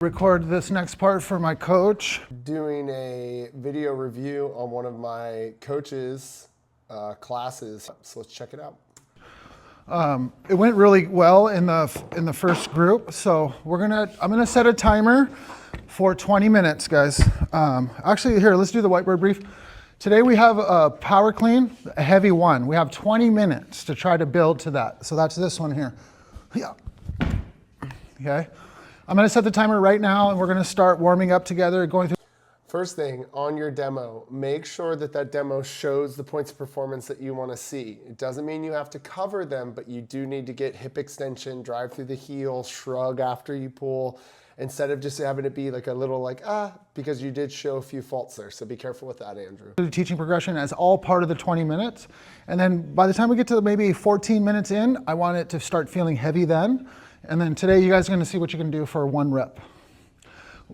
Record this next part for my coach. Doing a video review on one of my coach's classes, so let's check it out. It went really well in the first group, so I'm gonna set a timer for 20 minutes, guys. Actually, here, let's do the whiteboard brief. Today we have a power clean, a heavy one. We have 20 minutes to try to build to that. So that's this one here. Yeah. Okay. I'm gonna set the timer right now, and we're gonna start warming up together, going through. First thing, on your demo, make sure that that demo shows the points of performance that you want to see. It doesn't mean you have to cover them, but you do need to get hip extension, drive through the heel, shrug after you pull, instead of just having it be like a little because you did show a few faults there. So be careful with that, Andrew. The teaching progression as all part of the 20 minutes. And then by the time we get to maybe 14 minutes in, I want it to start feeling heavy then. And then today you guys are gonna see what you can do for 1 rep.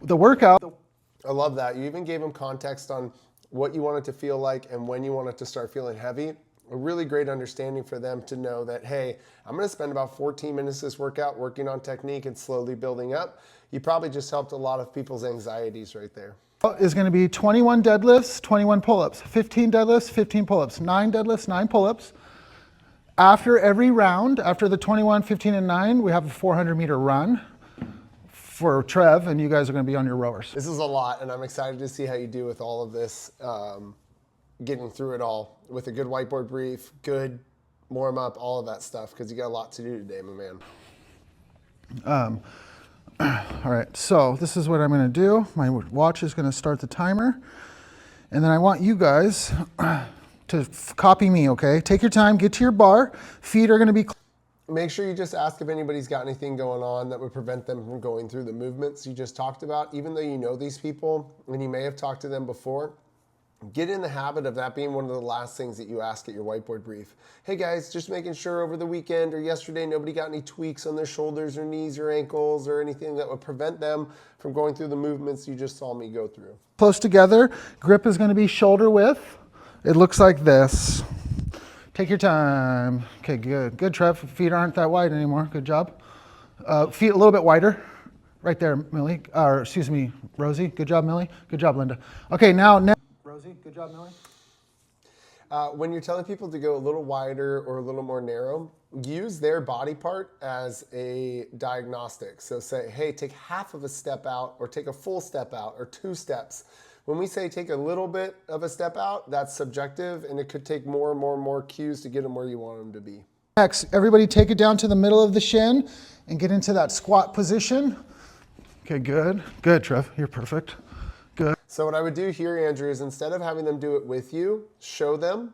The workout. I love that. You even gave them context on what you want it to feel like and when you want it to start feeling heavy. A really great understanding for them to know that, hey, I'm going to spend about 14 minutes this workout working on technique and slowly building up. You probably just helped a lot of people's anxieties right there. Is going to be 21 deadlifts, 21 pull-ups, 15 deadlifts, 15 pull-ups, 9 deadlifts, 9 pull-ups. After every round, after the 21, 15, and 9, we have a 400-meter run for Trev, and you guys are going to be on your rowers. This is a lot, and I'm excited to see how you do with all of this, getting through it all with a good whiteboard brief, good warm up, all of that stuff, because you got a lot to do today, my man. All right, so this is what I'm going to do. My watch is going to start the timer, and then I want you guys to copy me, okay? Take your time, get to your bar. Feet are going to be... Make sure you just ask if anybody's got anything going on that would prevent them from going through the movements you just talked about. Even though you know these people and you may have talked to them before, get in the habit of that being one of the last things that you ask at your whiteboard brief. Hey guys, just making sure over the weekend or yesterday nobody got any tweaks on their shoulders or knees or ankles or anything that would prevent them from going through the movements you just saw me go through. Close together. Grip is going to be shoulder width. It looks like this. Take your time. Okay, good. Good, Trev. Feet aren't that wide anymore. Good job. Feet a little bit wider. Right there, Millie. Or excuse me, Rosie. Good job, Millie. Good job, Linda. Okay, now Rosie. Good job, Millie. When you're telling people to go a little wider or a little more narrow, use their body part as a diagnostic. So say, hey, take half of a step out or take a full step out or 2 steps. When we say take a little bit of a step out, that's subjective, and it could take more and more and more cues to get them where you want them to be. Next, everybody take it down to the middle of the shin and get into that squat position. Okay, good. Good, Trev. You're perfect. Good. So what I would do here, Andrew, is instead of having them do it with you, show them.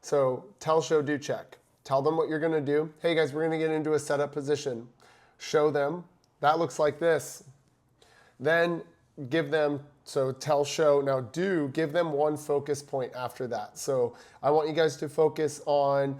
So tell, show, do, check. Tell them what you're going to do. Hey, guys, we're going to get into a setup position. Show them. That looks like this. Then give them... So tell, show, now do, give them one focus point after that. So I want you guys to focus on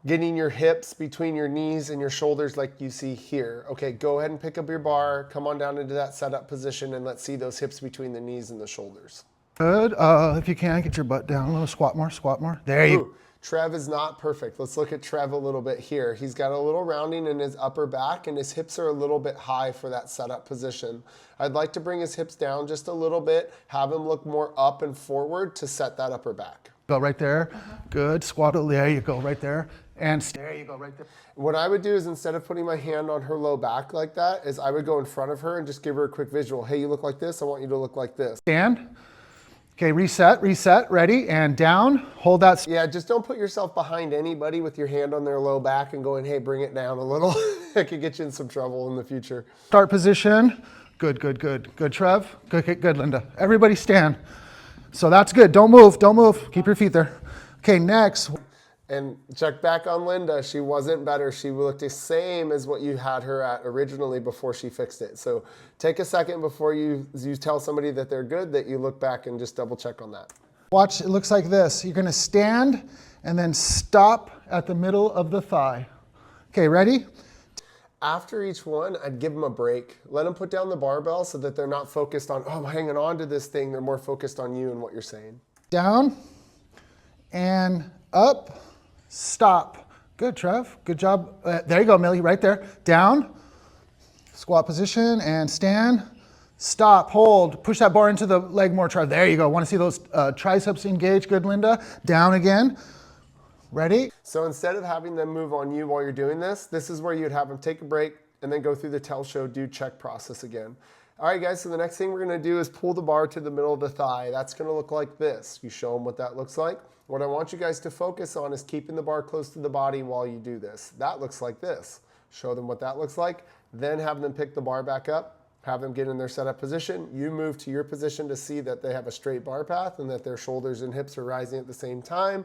getting your hips between your knees and your shoulders like you see here. Okay, go ahead and pick up your bar, come on down into that setup position, and let's see those hips between the knees and the shoulders. Good. If you can, get your butt down a little. Squat more, squat more. There you go. Trev is not perfect. Let's look at Trev a little bit here. He's got a little rounding in his upper back and his hips are a little bit high for that setup position. I'd like to bring his hips down just a little bit, have him look more up and forward to set that upper back. Go right there. Good. Squat. There you go, right there. And there you go, right there. What I would do is instead of putting my hand on her low back like that, is I would go in front of her and just give her a quick visual. Hey, you look like this. I want you to look like this. Stand. Okay, reset, ready, and down. Hold that. Yeah, just don't put yourself behind anybody with your hand on their low back and going, hey, bring it down a little. It could get you in some trouble in the future. Start position. Good, good, good. Good, Trev. Good, good, Linda. Everybody stand. So that's good. Don't move, don't move. Keep your feet there. Okay, next. And check back on Linda. She wasn't better. She looked the same as what you had her at originally before she fixed it. So take a second before you tell somebody that they're good, that you look back and just double check on that. Watch, it looks like this. You're gonna stand and then stop at the middle of the thigh. Okay, ready? After each one, I'd give them a break. Let them put down the barbell so that they're not focused on, oh, I'm hanging on to this thing. They're more focused on you and what you're saying. Down and up. Stop. Good, Trev. Good job. There you go, Millie, right there. Down. Squat position and stand. Stop, hold, push that bar into the leg more. There you go. Want to see those triceps engage? Good, Linda. Down again. Ready? So instead of having them move on you while you're doing this, this is where you'd have them take a break and then go through the tell, show, do, check process again. All right, guys, so the next thing we're going to do is pull the bar to the middle of the thigh. That's going to look like this. You show them what that looks like. What I want you guys to focus on is keeping the bar close to the body while you do this. That looks like this. Show them what that looks like. Then have them pick the bar back up. Have them get in their setup position. You move to your position to see that they have a straight bar path and that their shoulders and hips are rising at the same time.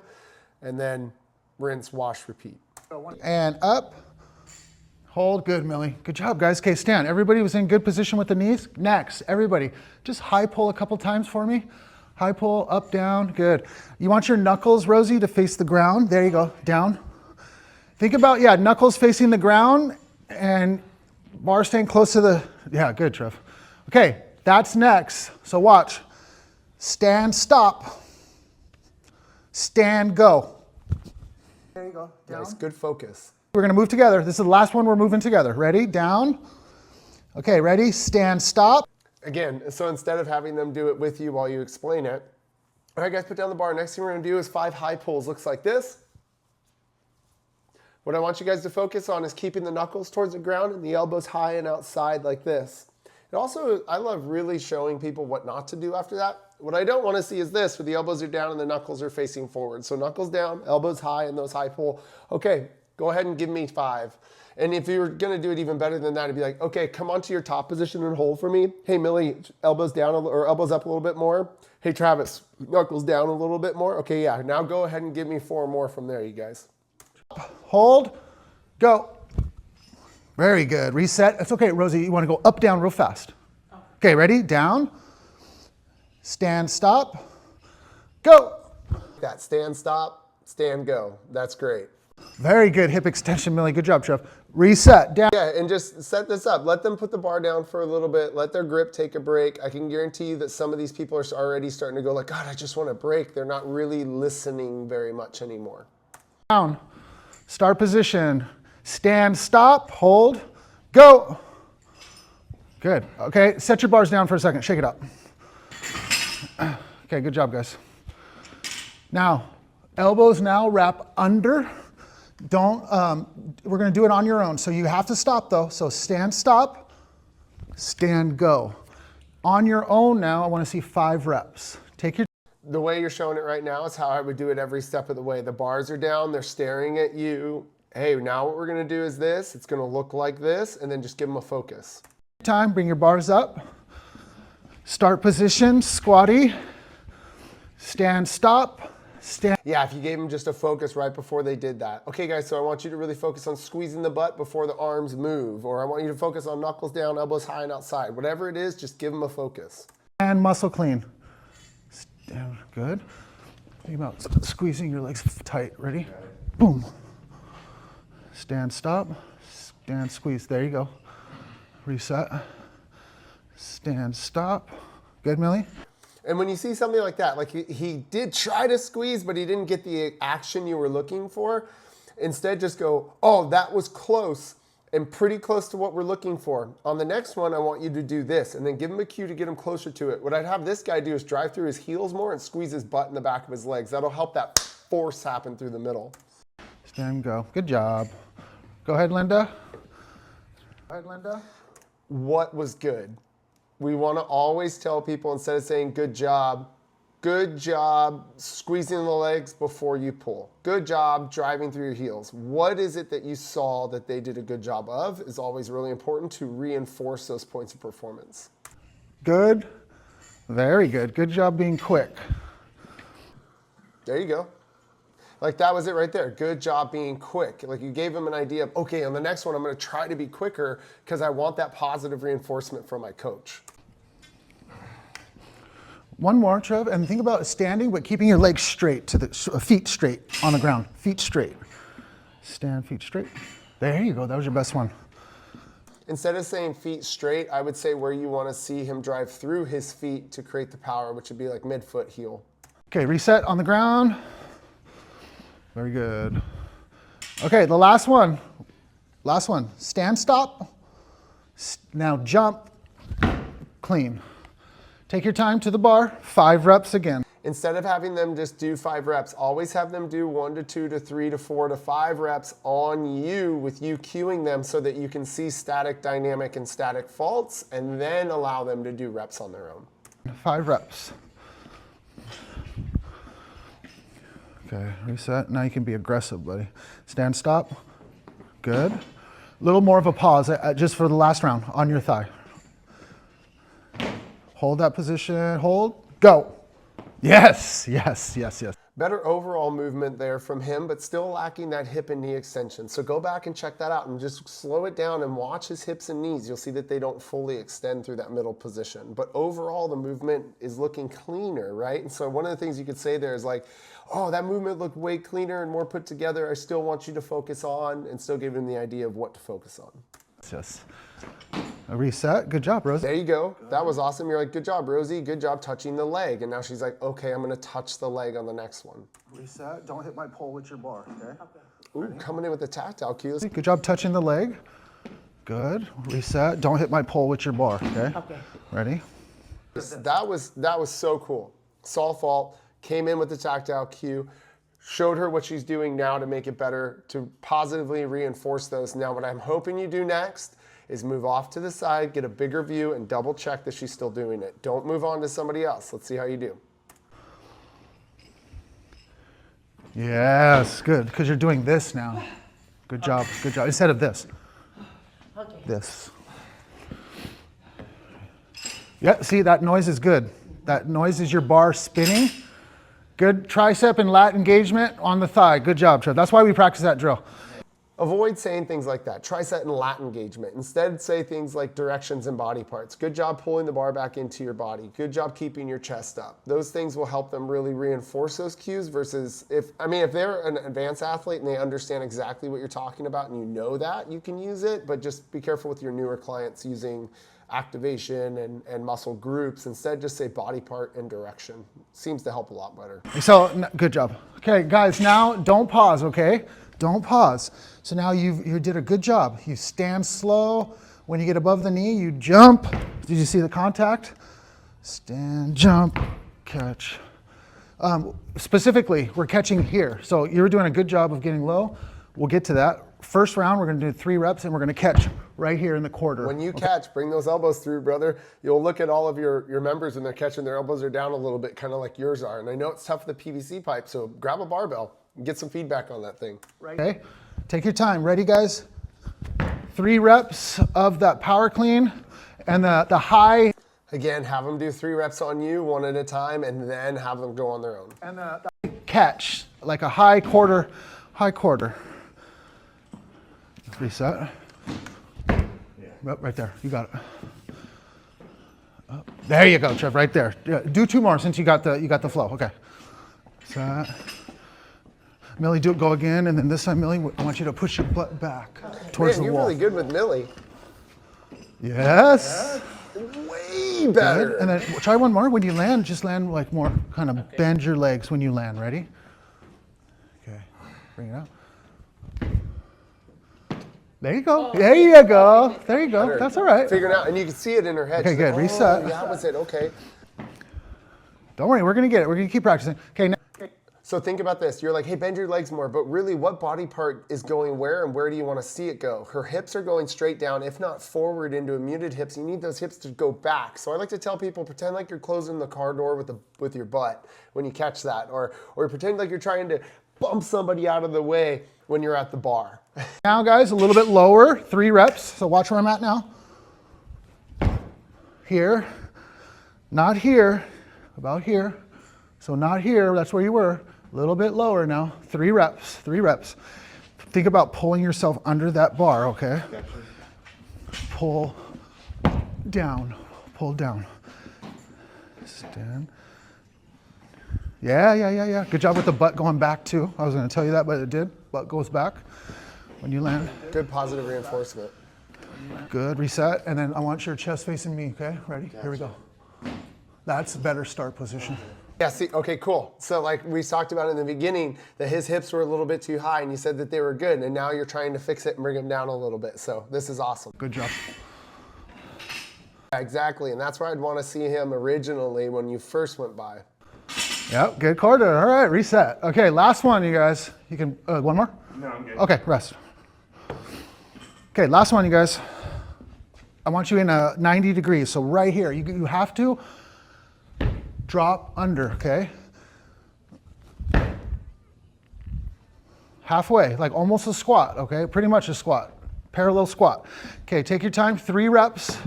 And then rinse, wash, repeat. And up. Hold. Good, Millie. Good job, guys. Okay, stand. Everybody was in good position with the knees. Next, everybody, just high pull a couple times for me. High pull, up, down. Good. You want your knuckles, Rosie, to face the ground. There you go. Down. Think about, yeah, knuckles facing the ground and bar staying close to the, yeah, good, Trev. Okay, that's next. So watch. Stand, stop. Stand, go. There you go. Down. Nice, good focus. We're going to move together. This is the last one we're moving together. Ready? Down. Okay, ready? Stand, stop. Again, so instead of having them do it with you while you explain it, all right, guys, put down the bar. Next thing we're going to do is 5 high pulls. Looks like this. What I want you guys to focus on is keeping the knuckles towards the ground and the elbows high and outside like this. And also, I love really showing people what not to do after that. What I don't want to see is this, where the elbows are down and the knuckles are facing forward. So knuckles down, elbows high, and those high pull. Okay, go ahead and give me 5. And if you were going to do it even better than that, it'd be like, okay, come onto your top position and hold for me. Hey, Millie, elbows down or elbows up a little bit more. Hey, Travis, knuckles down a little bit more. Okay, yeah, now go ahead and give me 4 more from there, you guys. Hold, go. Very good. Reset. It's okay, Rosie. You want to go up, down real fast. Okay, ready? Down. Stand, stop. Go. That stand, stop, stand, go. That's great. Very good hip extension, Millie. Good job, Trev. Reset. Down. Yeah, and just set this up. Let them put the bar down for a little bit. Let their grip take a break. I can guarantee you that some of these people are already starting to go like, God, I just want a break. They're not really listening very much anymore. Down. Start position. Stand, stop, hold, go. Good. Okay, set your bars down for a second. Shake it up. Okay, good job, guys. Now, elbows now wrap under. Don't, we're going to do it on your own. So you have to stop though. So stand, stop, stand, go. On your own now, I want to see 5 reps. Take your The way you're showing it right now is how I would do it every step of the way. The bars are down, they're staring at you. Hey, now what we're gonna do is this. It's gonna look like this, and then just give them a focus. time, bring your bars up. Start position, squatty. Stand, stop, stand. Yeah, if you gave them just a focus right before they did that. Okay, guys, so I want you to really focus on squeezing the butt before the arms move, or I want you to focus on knuckles down, elbows high and outside. Whatever it is, just give them a focus. And muscle clean. Stand, good. Think about squeezing your legs tight. Ready? Boom. Stand, stop. Stand, squeeze. There you go. Reset. Stand, stop. Good, Millie? And when you see something like that, like he did try to squeeze, but he didn't get the action you were looking for, instead just go, oh, that was close and pretty close to what we're looking for. On the next one, I want you to do this, and then give him a cue to get him closer to it. What I'd have this guy do is drive through his heels more and squeeze his butt in the back of his legs. That'll help that force happen through the middle. Stand, go. Good job. Go ahead, Linda. Go ahead, Linda. What was good? We want to always tell people, instead of saying good job squeezing the legs before you pull. Good job driving through your heels. What is it that you saw that they did a good job of is always really important to reinforce those points of performance. Good. Very good. Good job being quick. There you go. Like that was it right there. Good job being quick. Like you gave them an idea of, okay, on the next one, I'm going to try to be quicker because I want that positive reinforcement from my coach. One more, Trev, and think about standing, but keeping your legs straight, to the feet straight on the ground. Feet straight. Stand, feet straight. There you go. That was your best one. Instead of saying feet straight, I would say where you want to see him drive through his feet to create the power, which would be like midfoot heel. Okay, reset on the ground. Very good. Okay, the last one. Last one. Stand, stop. Now jump, clean. Take your time to the bar, 5 reps again. Instead of having them just do 5 reps, always have them do 1 to 2 to 3 to 4 to 5 reps on you with you cueing them so that you can see static, dynamic, and static faults, and then allow them to do reps on their own. 5 reps. Okay, reset. Now you can be aggressive, buddy. Stand, stop. Good. A little more of a pause just for the last round on your thigh. Hold that position, hold, go. Yes, yes, yes, yes. Better overall movement there from him, but still lacking that hip and knee extension. So go back and check that out and just slow it down and watch his hips and knees. You'll see that they don't fully extend through that middle position. But overall, the movement is looking cleaner, right? And so one of the things you could say there is like, oh, that movement looked way cleaner and more put together. I still want you to focus on, and still give him the idea of what to focus on. Yes. A reset. Good job, Rosie. There you go. That was awesome. You're like, good job, Rosie. Good job touching the leg. And now she's like, okay, I'm going to touch the leg on the next one. Reset. Don't hit my pole with your bar, okay? Ooh, coming in with the tactile cues. Good job touching the leg. Good. Reset. Don't hit my pole with your bar, okay? Okay. Ready? That was so cool. Saw fault, came in with the tactile cue, showed her what she's doing now to make it better, to positively reinforce those. Now what I'm hoping you do next is move off to the side, get a bigger view, and double check that she's still doing it. Don't move on to somebody else. Let's see how you do. Yes, good, because you're doing this now. Good job, good job. Instead of this. Okay. This. Yeah, see, that noise is good. That noise is your bar spinning. Good tricep and lat engagement on the thigh. Good job, Trev. That's why we practice that drill. Avoid saying things like that, tricep and lat engagement. Instead, say things like directions and body parts. Good job pulling the bar back into your body. Good job keeping your chest up. Those things will help them really reinforce those cues versus if they're an advanced athlete and they understand exactly what you're talking about and you know that, you can use it, but just be careful with your newer clients using activation and muscle groups. Instead, just say body part and direction. Seems to help a lot better. So, good job. Okay, guys, now don't pause, okay? Don't pause. So now you did a good job. You stand slow. When you get above the knee, you jump. Did you see the contact? Stand, jump, catch. Specifically, we're catching here. So you were doing a good job of getting low. We'll get to that. First round, we're gonna do 3 reps and we're gonna catch right here in the quarter. When you catch, bring those elbows through, brother. You'll look at all of your members when they're catching, their elbows are down a little bit, kind of like yours are. And I know it's tough with the PVC pipe, so grab a barbell and get some feedback on that thing. Okay, take your time. Ready, guys? 3 reps of that power clean and the high. Again, have them do 3 reps on you, 1 at a time, and then have them go on their own. And the catch, like a high quarter. Reset. Yep, right there. You got it. There you go, Trev. Right there. Yeah, do 2 more since you got the flow. Okay. Set. Millie, go again, and then this time, Millie, I want you to push your butt back towards the Man, wall. you're really good with Millie. Yes. Way better. Good. And then try one more. When you land, just land like more, kind of bend your legs when you land. Ready? Okay. Bring it out. There you go. There you go. There you go. That's all right. Figuring out, and you can see it in her head. Okay, She's good. like, Reset. Oh, that was it. Okay. Don't worry. We're going to get it. We're going to keep practicing. Okay. Now, So think about this. You're like, hey, bend your legs more, but really what body part is going where and where do you want to see it go? Her hips are going straight down, if not forward into a muted hips. You need those hips to go back. So I like to tell people, pretend like you're closing the car door with your butt when you catch that, or pretend like you're trying to bump somebody out of the way when you're at the bar. now, guys, a little bit lower. 3 reps. So watch where I'm at now. Here. Not here. About here. So not here. That's where you were. A little bit lower now. 3 reps. 3 reps. Think about pulling yourself under that bar, okay? Pull down. Pull down. Stand. Yeah. Good job with the butt going back too. I was going to tell you that, but it did. Butt goes back when you land. Good positive reinforcement. Good. Reset. And then I want your chest facing me, okay? Ready? Here we go. That's a better start position. Yeah, see, okay, cool. So like we talked about in the beginning, that his hips were a little bit too high and you said that they were good, and now you're trying to fix it and bring them down a little bit. So this is awesome. Good job. Yeah, exactly. And that's where I'd want to see him originally when you first went by. Yep, good quarter. All right, reset. Okay, last one, you guys. You can, one more? No, I'm good. Okay, rest. Okay, last one, you guys. I want you in a 90 degrees. So right here, you have to drop under, okay? Halfway, like almost a squat, okay? Pretty much a squat, parallel squat. Okay, take your time, 3 reps.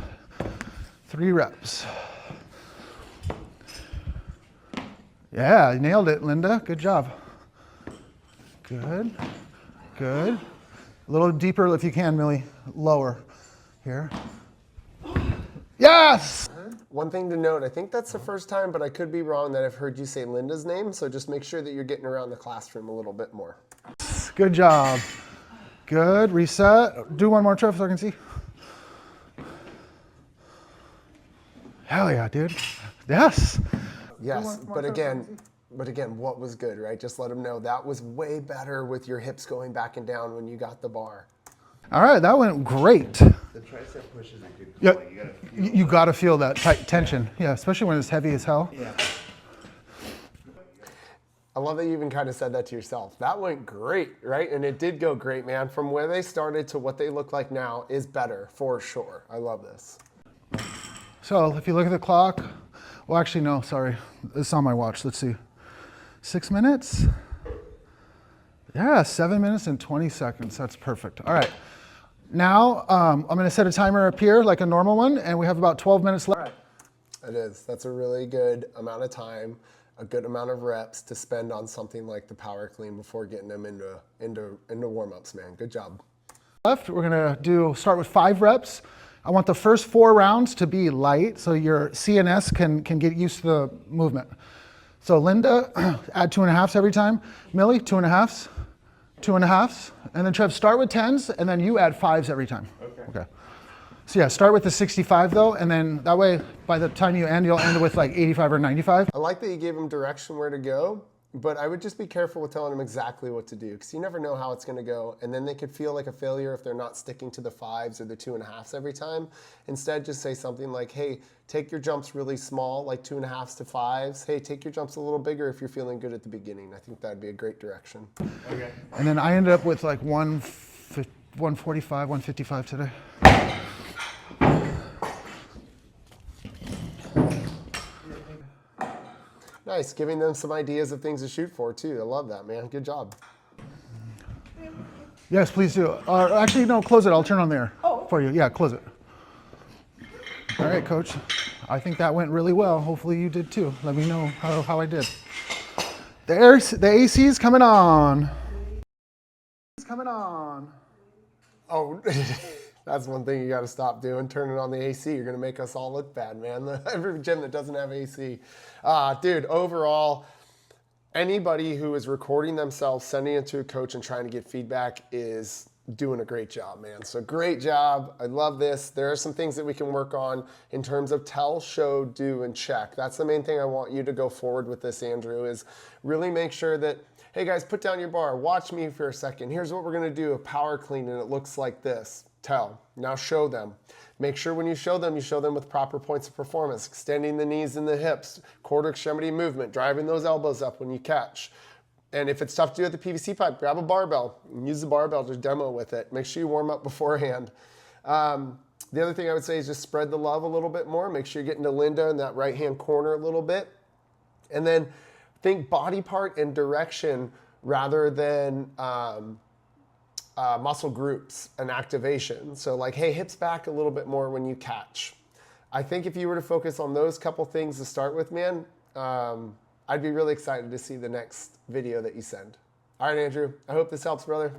3 reps. Yeah, you nailed it, Linda. Good job. Good, good. A little deeper if you can, Millie. Lower here. Yes! One thing to note, I think that's the first time, but I could be wrong, that I've heard you say Linda's name, so just make sure that you're getting around the classroom a little bit more. Good job. Good, reset. Do one more, Trev, so I can see. Hell yeah, dude. Yes. Yes, but again, what was good, right? Just let them know that was way better with your hips going back and down when you got the bar. All right, that went great. The tricep push is a good Yeah, call. you got to feel that tight tension. Yeah, especially when it's heavy as hell. Yeah. I love that you even kind of said that to yourself. That went great, right? And it did go great, man. From where they started to what they look like now is better, for sure. I love this. So if you look at the clock, well, actually, no, sorry. It's on my watch. Let's see. 6 minutes? Yeah, 7 minutes and 20 seconds. That's perfect. All right. Now, I'm going to set a timer up here like a normal one, and we have about 12 minutes left. It is. That's a really good amount of time, a good amount of reps to spend on something like the power clean before getting them into warm-ups, man. Good job. Left, we're going to start with 5 reps. I want the first 4 rounds to be light so your CNS can get used to the movement. So Linda, add 2.5s every time. Millie, 2.5s, 2.5s. And then Trev, start with 10s, and then you add 5s every time. Okay. So yeah, start with the 65 though, and then that way, by the time you end, you'll end with like 85 or 95. I like that you gave them direction where to go, but I would just be careful with telling them exactly what to do, because you never know how it's going to go, and then they could feel like a failure if they're not sticking to the 5s or the 2.5s every time. Instead, just say something like, hey, take your jumps really small, like 2.5s to 5s. Hey, take your jumps a little bigger if you're feeling good at the beginning. I think that'd be a great direction. Okay. And then I ended up with like 145, 155 today. Nice, giving them some ideas of things to shoot for too. I love that, man. Good job. Yes, please do. Actually, no, close it. I'll turn on the air for you. Yeah, close it. All right, Coach. I think that went really well. Hopefully you did too. Let me know how I did. The AC is coming on. It's coming on. Oh, that's one thing you got to stop doing, turning on the AC. You're going to make us all look bad, man. Every gym that doesn't have AC. Dude, overall, anybody who is recording themselves, sending it to a coach and trying to get feedback is doing a great job, man. So great job. I love this. There are some things that we can work on in terms of tell, show, do, and check. That's the main thing I want you to go forward with this, Andrew, is really make sure that, hey guys, put down your bar. Watch me for a second. Here's what we're going to do, a power clean, and it looks like this. Tell. Now show them. Make sure when you show them with proper points of performance, extending the knees and the hips, quarter extremity movement, driving those elbows up when you catch. And if it's tough to do at the PVC pipe, grab a barbell and use the barbell to demo with it. Make sure you warm up beforehand. The other thing I would say is just spread the love a little bit more. Make sure you're getting to Linda in that right-hand corner a little bit. And then think body part and direction rather than muscle groups and activation. So like, hey, hips back a little bit more when you catch. I think if you were to focus on those couple things to start with, man, I'd be really excited to see the next video that you send. All right, Andrew, I hope this helps, brother.